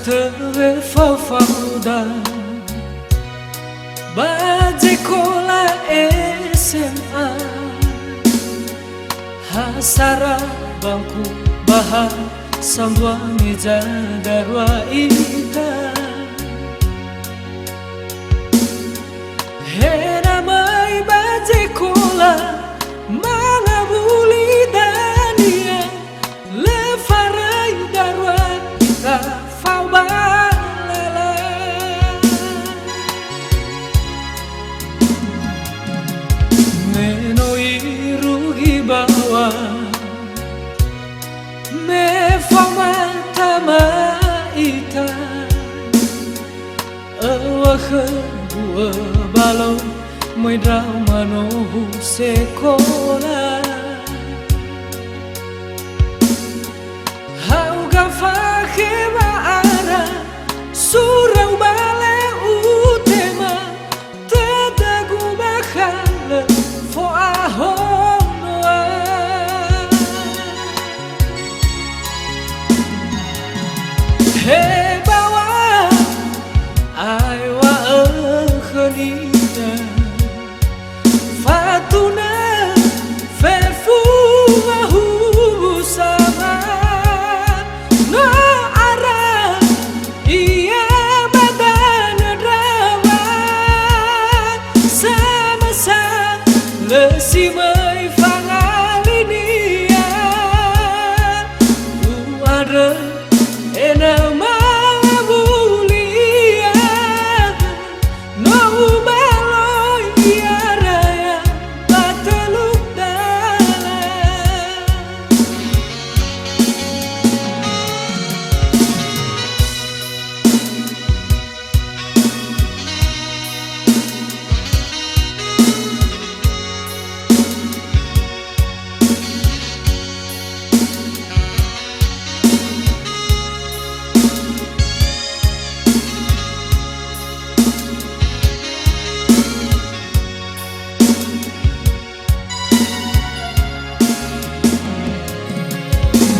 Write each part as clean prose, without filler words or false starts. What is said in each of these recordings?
Tewe fafauda Bajekola SMA Hasara bangku bahar Sambua meja darwa ita Hena mai bajekola Mangabuli dania Lefarai darwa ita bawa me fama tama ita awa bua balo moi drama no sekolah hau gafa kheba ara surau bale utema tadagu bakhala fo aho Hey bawa aiwa khania fatuna fefu hu sama no ara ia badan drawa sama sa lesi mai fangalinia ada enama bulia no baloi raya bateluk dala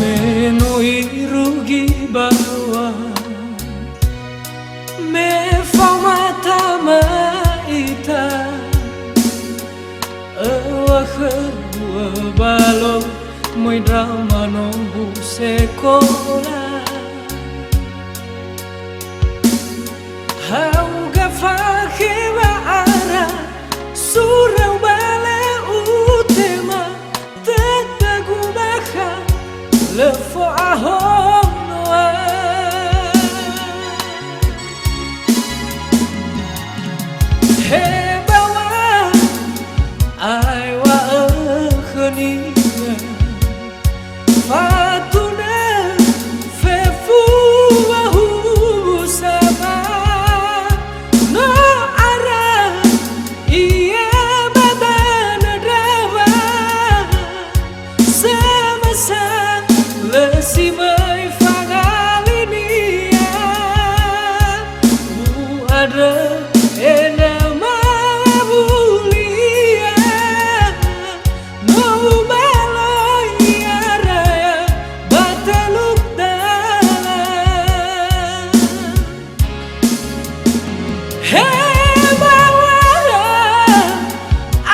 Menoi rugi bawa me fama tama ita awa balo moi drama no sekolah hau gafa kheba ara surau bale utema tadagu bakha le fo ahom noa he bawa aiwa khania fatuna fefu hu sama no ara ia badan drawa sama sa lesi mai fangalinia ada enama bulia no baloi raya bateluk dala hey bawa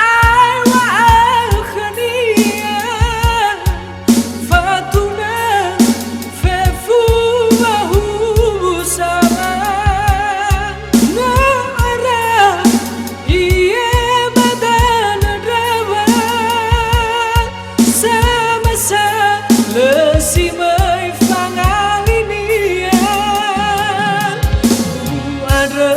aiwa khania fatuna fefu hu sama no ara ia badan drawa sama sa lesi mai fangalinia ada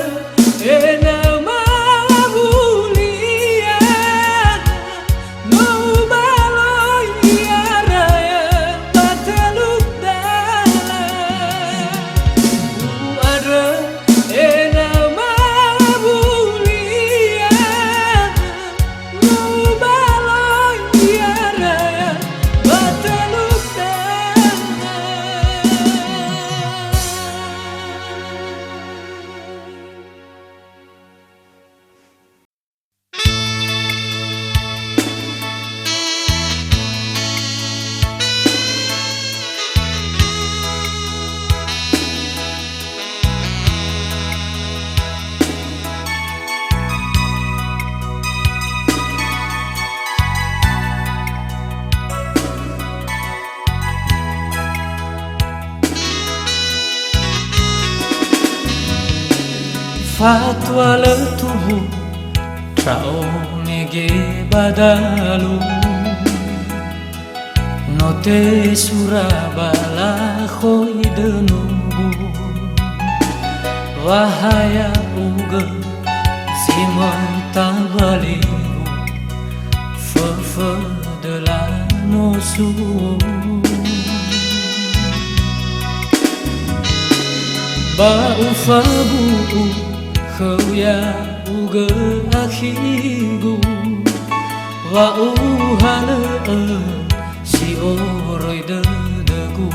fatwa letubu trao nege badalu note surabala khoi denubu wahaya uga simon tabalibu fe de la nosu ba ufabu khauya uga akhigu wa uhana si oroi dedagu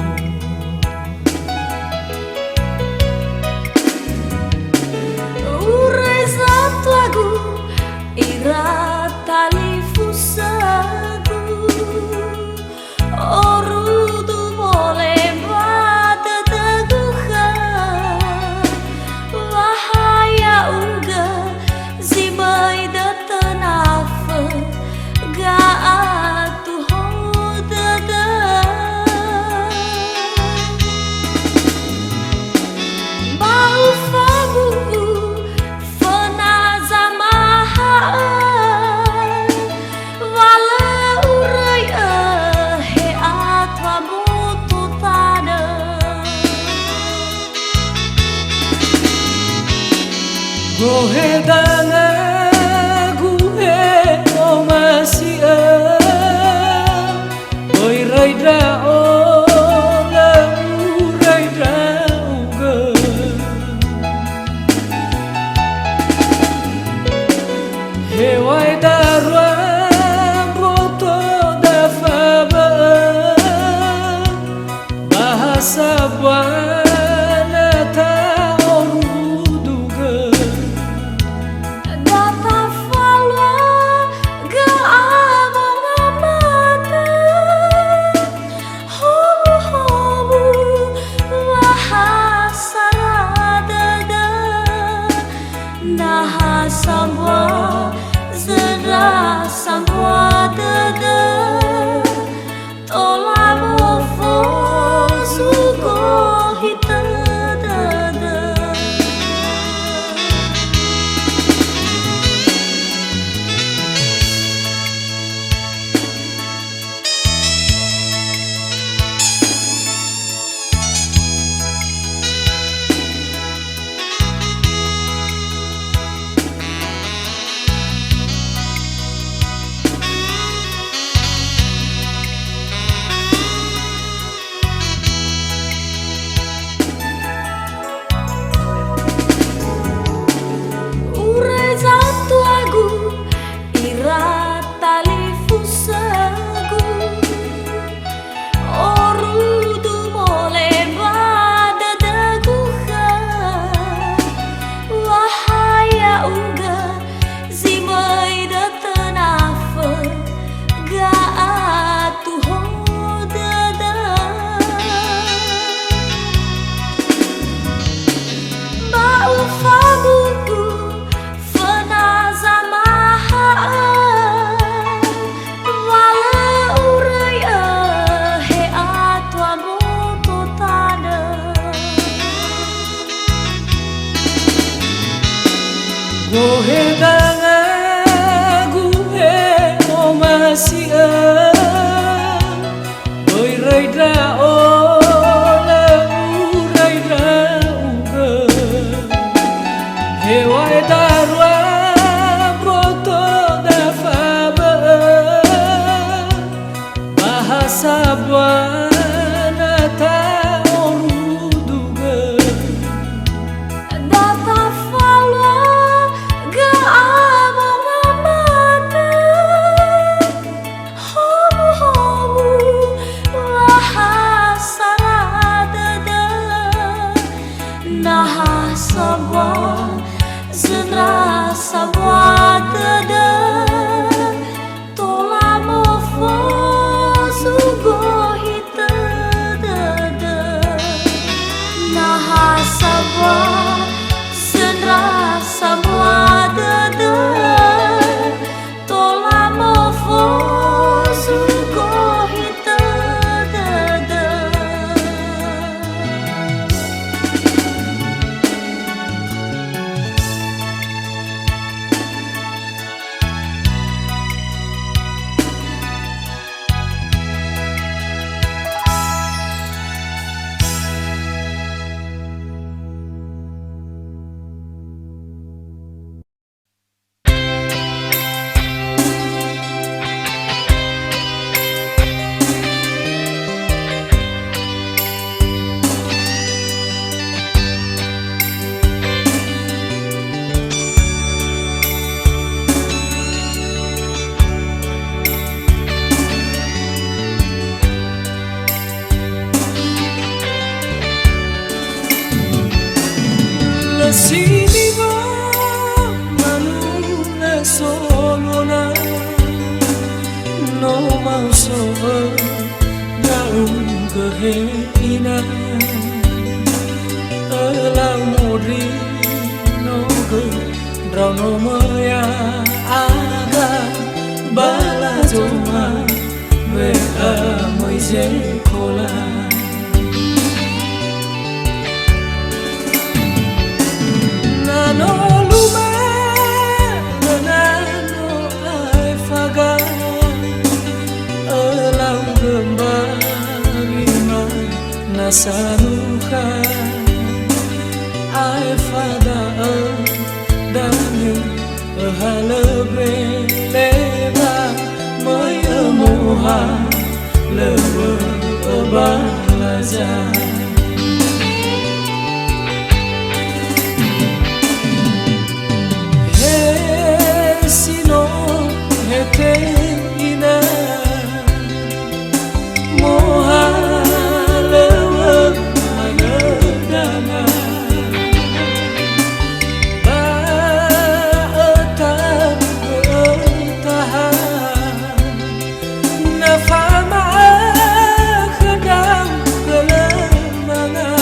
urai satu lagu ira tali fusagu oru tu boleh bada teguha wahaya uga zibai datanafa ga atu hodada bau fabu fana zamaha wala urai he atwa mutu tada gohe dana guhe o masia oi raida o la raida uga he wai darwa boto da faba bahasa buana ta oruduga data falwa ga abang amata hobu hobu wahasa dada naha samwa zera samwa dada tolamo fo suko hita dada urai satu lagu ira tali fusagu oru tu boleh bada daguha wahaya uga zimai datanafa ga atu hodada bau fabu fana zamaha wala urai he atwa mutu tada gohe dana guhe o masia oi raida o la raida uga he wai darwa broto da faba bahasa buana ta oruduga data falwa ga sini ba manu le solona no mau so daun keheina elau mori no ke rau no maya aga bala joma ve a moi je kola no lume na no ai faga elau gembari na sanuha ai fada dami halebe leba mai moha lebe balaza sino hete ina moha lewa magadana ba etan tahan na fama khadam kelemangan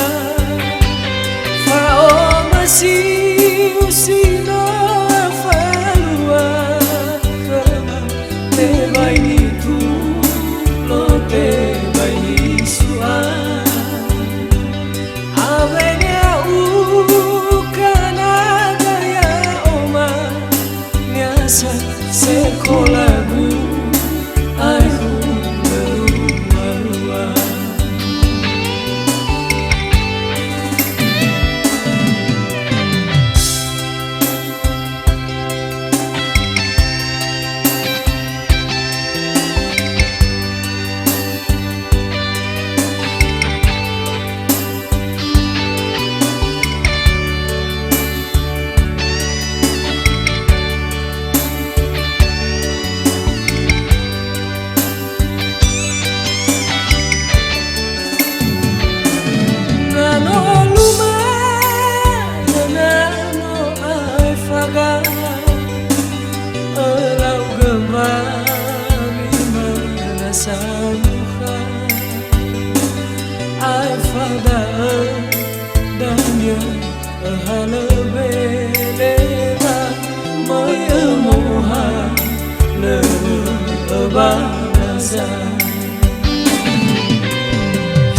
fa o masih sino sekolaku aku berubah. Ai fada danya halebe leba mai moha leba balaza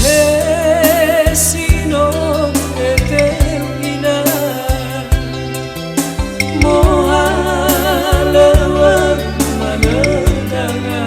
he sino eterna moha leba manadanga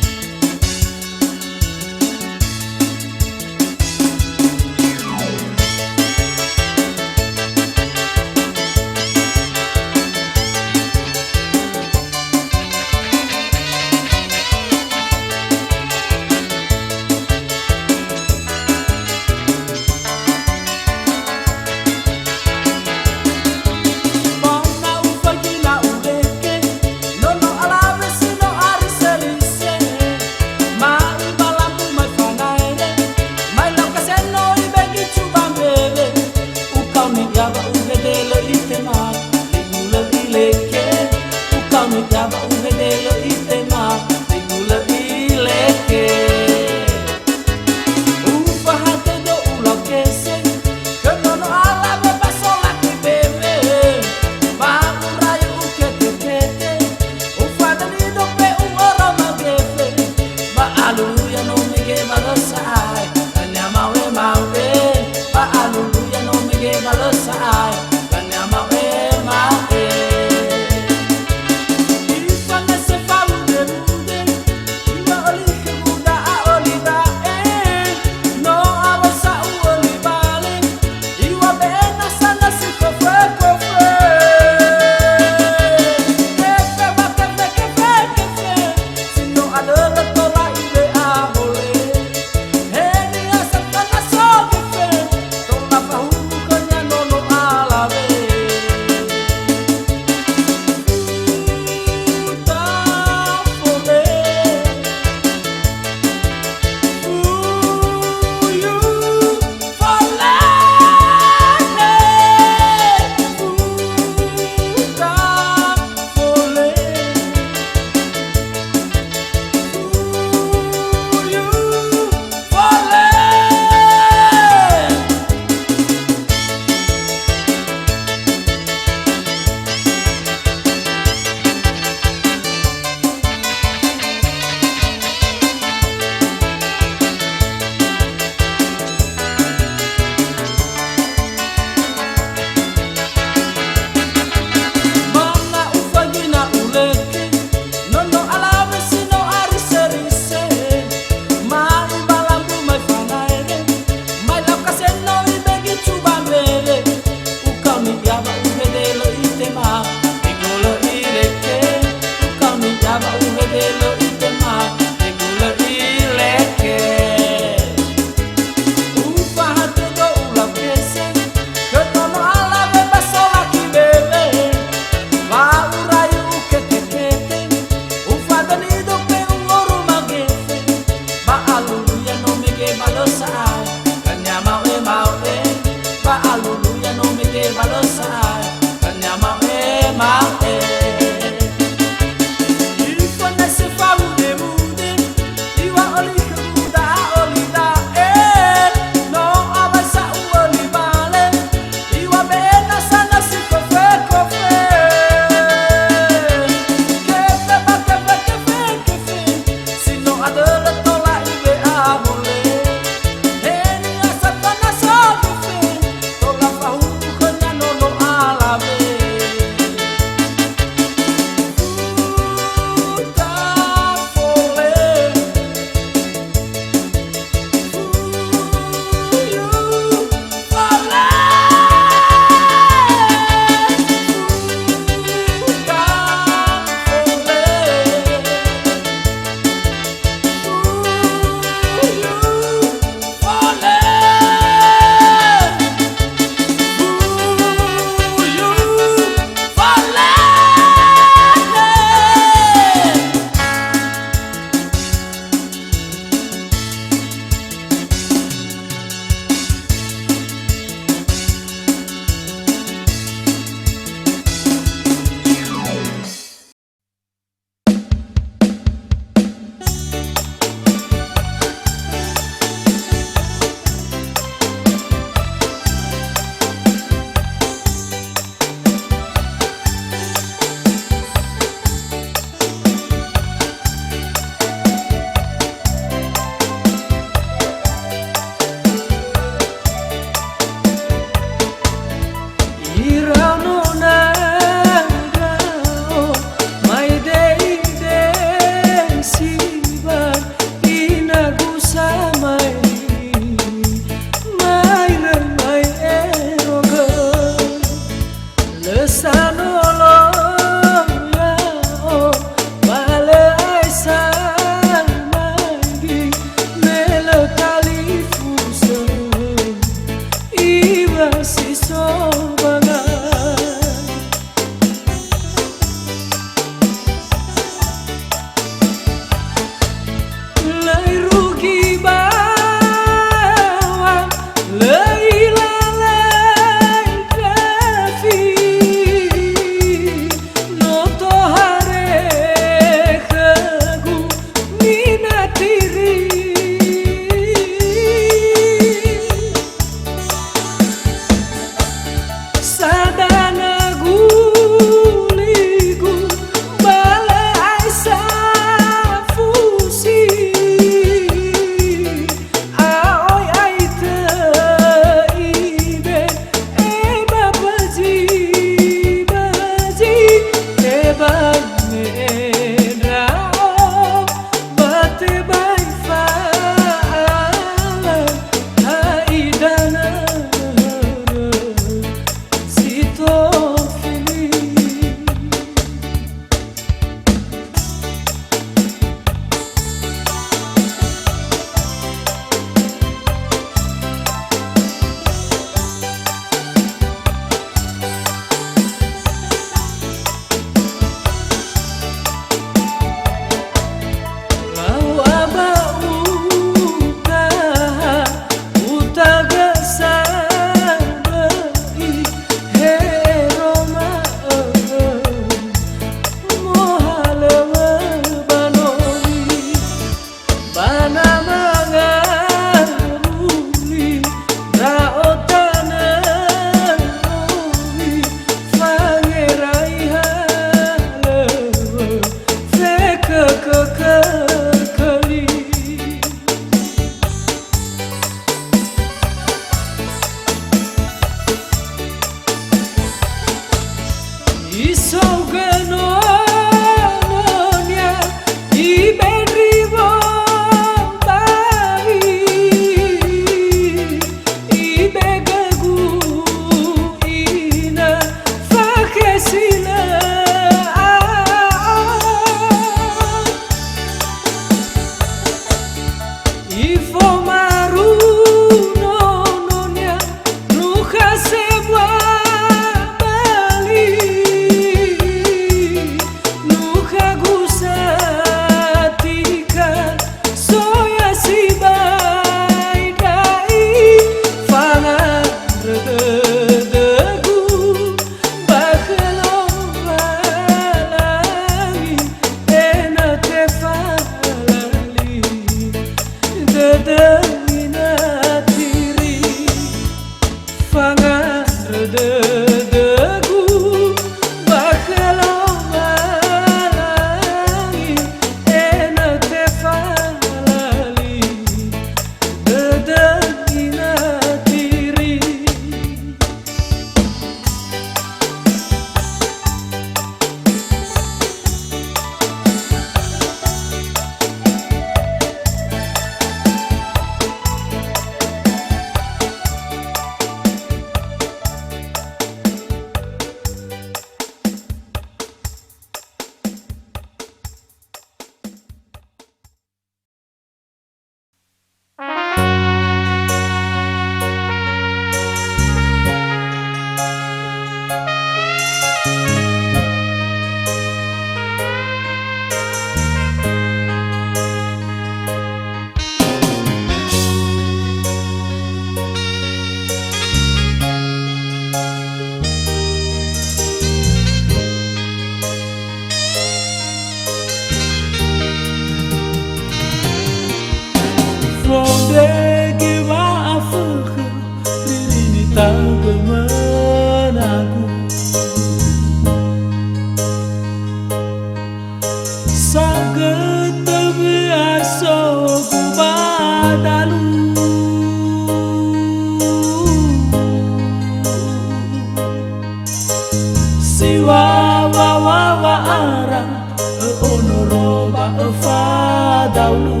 ở pha đào lu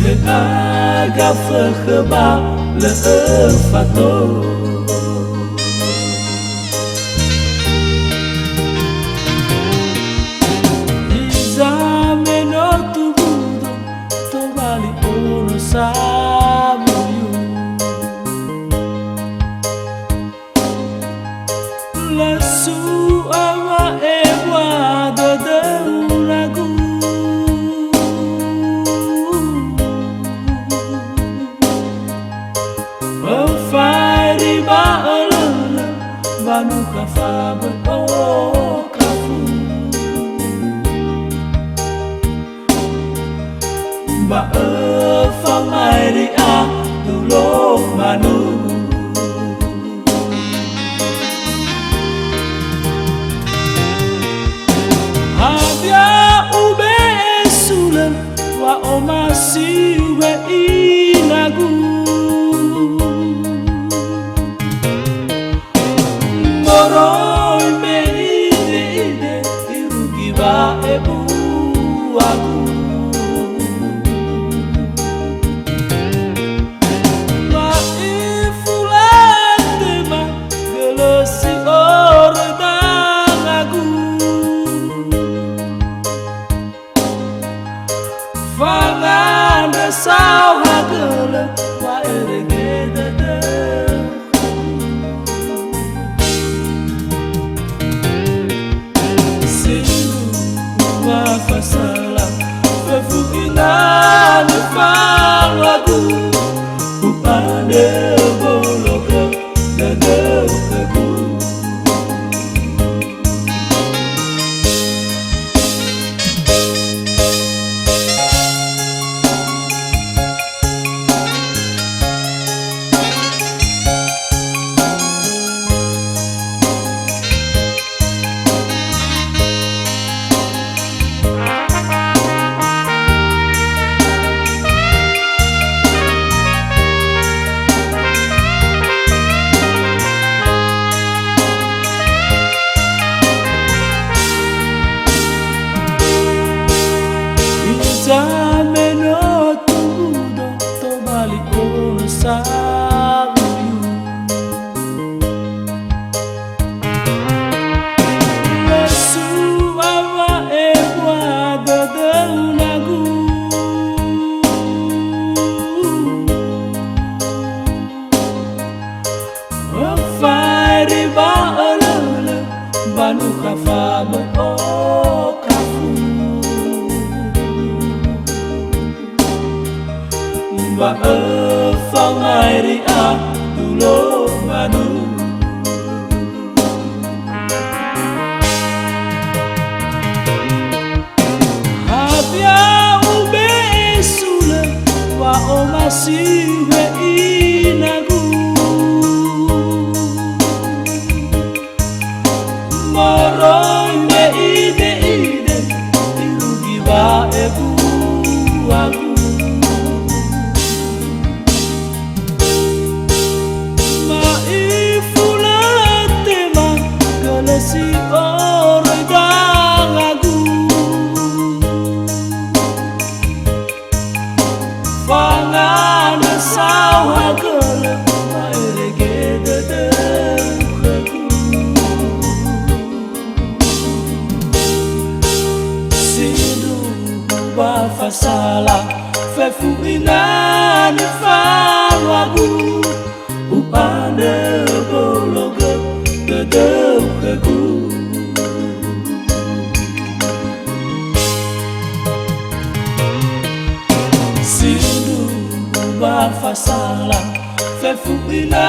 hệ aga phơ khơ ba lỡ ở pha tô Iza meno tu budo to bali ono samu La su ama e guardo de una gu O fai di ba alana ba nu ka fa ba o ka fu Ba fa mai di a tu lo ma nu Wa o masi we inagu Moroi me ide irugi ba ebu aku Ma ifulate ma gelesi ordang aku Fangan sao hagele wa erege de Silu wa fasala Fefukina ni falagu Upande boloke de kebu Meno tudo to bali ono sabu Lesu awa e guardo de una gu O fai di ba alala ba nu ka fa ba o ka fu Ba fa mai di a tu lo manu Habia ube sule wa o masi we inagu Moroi me ide irugi ba ebu aku Si oro dang aku Fangan sao hagele erege de kebu Sidu ba fasala fefu ina ni falagu Upande bologe de kebu Sidu ba fasala fefu ina